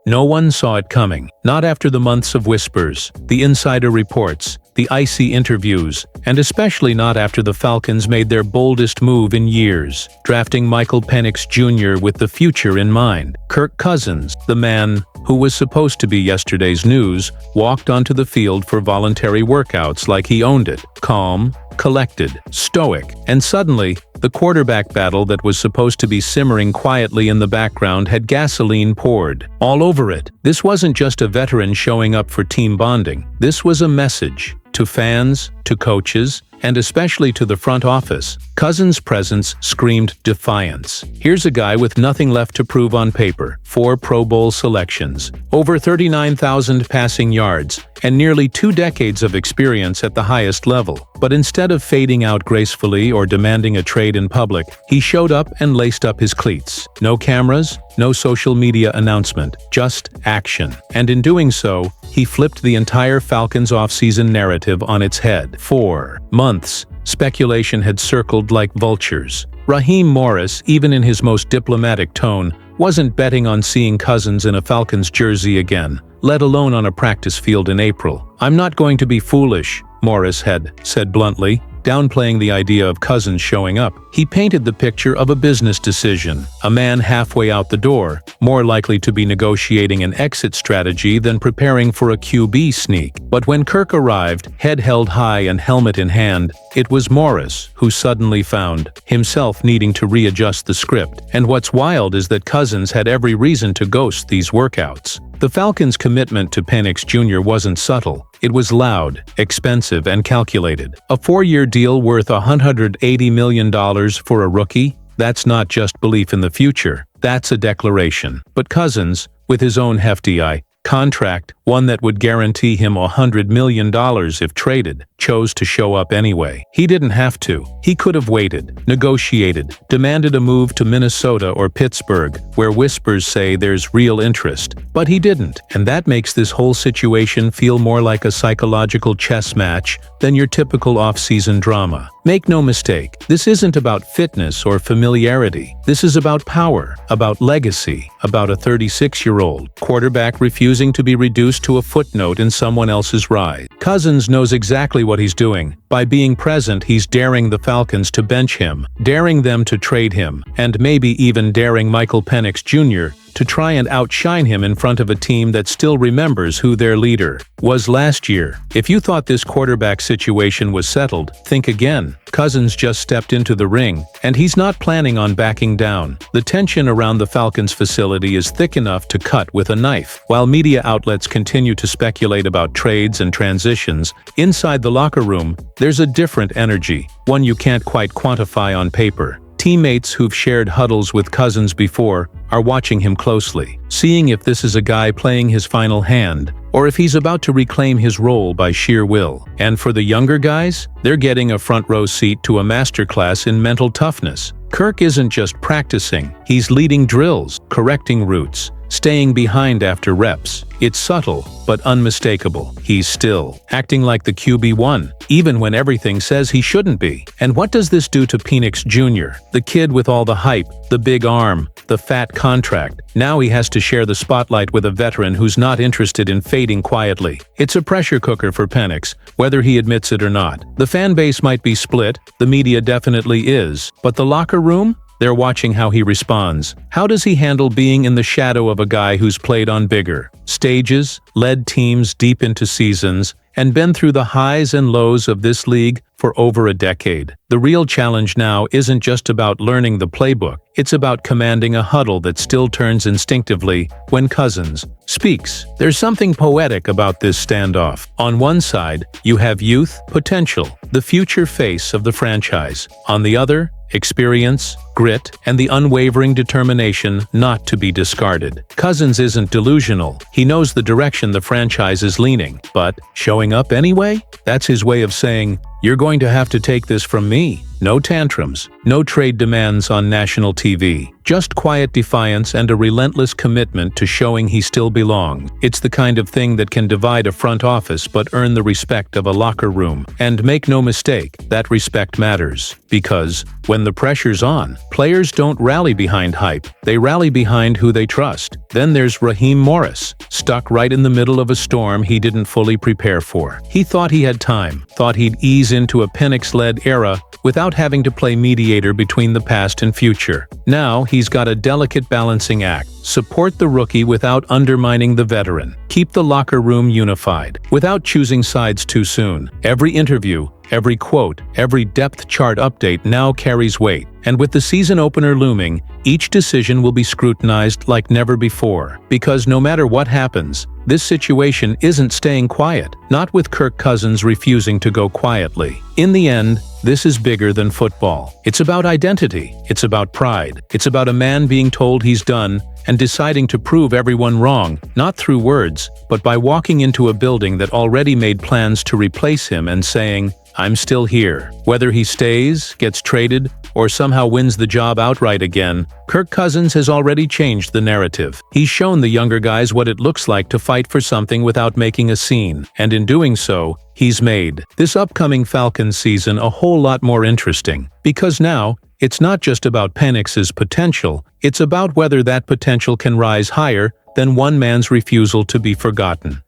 No one saw it coming, not after the months of whispers, the insider reports, the icy interviews, and especially not after the Falcons made their boldest move in years, drafting Michael Penix Jr. with the future in mind. Kirk Cousins, the man who was supposed to be yesterday's news, walked onto the field for voluntary workouts like he owned it, calm, collected, stoic, and suddenly, the quarterback battle that was supposed to be simmering quietly in the background had gasoline poured all over it. This wasn't just a veteran showing up for team bonding. This was a message to fans, to coaches, and especially to the front office. Cousins' presence screamed defiance. Here's a guy with nothing left to prove on paper. 4 Pro Bowl selections, over 39,000 passing yards, and nearly 2 decades of experience at the highest level. But instead of fading out gracefully or demanding a trade in public, he showed up and laced up his cleats. No cameras, no social media announcement, just action. And in doing so, he flipped the entire Falcons offseason narrative on its head. For months, speculation had circled like vultures. Raheem Morris, even in his most diplomatic tone, wasn't betting on seeing Cousins in a Falcons jersey again, let alone on a practice field in April. "I'm not going to be foolish," Morris had said bluntly, downplaying the idea of Cousins showing up. He painted the picture of a business decision, a man halfway out the door, more likely to be negotiating an exit strategy than preparing for a QB sneak. But when Kirk arrived, head held high and helmet in hand, it was Morris who suddenly found himself needing to readjust the script. And what's wild is that Cousins had every reason to ghost these workouts. The Falcons' commitment to Penix Jr. wasn't subtle. It was loud, expensive, and calculated. A 4-year deal worth $180 million for a rookie? That's not just belief in the future. That's a declaration. But Cousins, with his own hefty contract, one that would guarantee him $100 million if traded, chose to show up anyway. He didn't have to. He could have waited, negotiated, demanded a move to Minnesota or Pittsburgh, where whispers say there's real interest. But he didn't, and that makes this whole situation feel more like a psychological chess match than your typical off-season drama. Make no mistake, this isn't about fitness or familiarity. This is about power, about legacy, about a 36-year-old quarterback refusing to be reduced to a footnote in someone else's ride. Cousins knows exactly what he's doing. By being present, he's daring the Falcons to bench him, daring them to trade him, and maybe even daring Michael Penix Jr. to try and outshine him in front of a team that still remembers who their leader was last year. If you thought this quarterback situation was settled, think again. Cousins just stepped into the ring, and he's not planning on backing down. The tension around the Falcons facility is thick enough to cut with a knife. While media outlets continue to speculate about trades and transitions, inside the locker room, there's a different energy, one you can't quite quantify on paper. Teammates who've shared huddles with Cousins before are watching him closely, seeing if this is a guy playing his final hand, or if he's about to reclaim his role by sheer will. And for the younger guys, they're getting a front-row seat to a masterclass in mental toughness. Kirk isn't just practicing, he's leading drills, correcting routes, staying behind after reps. It's subtle, but unmistakable. He's still acting like the QB1, even when everything says he shouldn't be. And what does this do to Penix Jr., the kid with all the hype, the big arm, the fat contract? Now he has to share the spotlight with a veteran who's not interested in fading quietly. It's a pressure cooker for Penix, whether he admits it or not. The fan base might be split, the media definitely is, but the locker room? They're watching how he responds. How does he handle being in the shadow of a guy who's played on bigger stages, led teams deep into seasons, and been through the highs and lows of this league for over a decade? The real challenge now isn't just about learning the playbook. It's about commanding a huddle that still turns instinctively when Cousins speaks. There's something poetic about this standoff. On one side, you have youth, potential, the future face of the franchise. On the other, experience, grit, and the unwavering determination not to be discarded. Cousins isn't delusional. He knows the direction the franchise is leaning, but showing up anyway? That's his way of saying, "You're going to have to take this from me." No tantrums, no trade demands on national TV. Just quiet defiance and a relentless commitment to showing he still belongs. It's the kind of thing that can divide a front office but earn the respect of a locker room. And make no mistake, that respect matters. Because, when the pressure's on, players don't rally behind hype, they rally behind who they trust. Then there's Raheem Morris, stuck right in the middle of a storm he didn't fully prepare for. He thought he had time, thought he'd ease into a Penix-led era without having to play mediator between the past and future. Now, he's got a delicate balancing act. Support the rookie without undermining the veteran. Keep the locker room unified, without choosing sides too soon. Every interview, every quote, every depth chart update now carries weight. And with the season opener looming, each decision will be scrutinized like never before. Because no matter what happens, this situation isn't staying quiet. Not with Kirk Cousins refusing to go quietly. In the end, this is bigger than football. It's about identity. It's about pride. It's about a man being told he's done and deciding to prove everyone wrong, not through words, but by walking into a building that already made plans to replace him and saying, "I'm still here." Whether he stays, gets traded, or somehow wins the job outright again, Kirk Cousins has already changed the narrative. He's shown the younger guys what it looks like to fight for something without making a scene, and in doing so, he's made this upcoming Falcons season a whole lot more interesting. Because now, it's not just about Penix's potential, it's about whether that potential can rise higher than one man's refusal to be forgotten.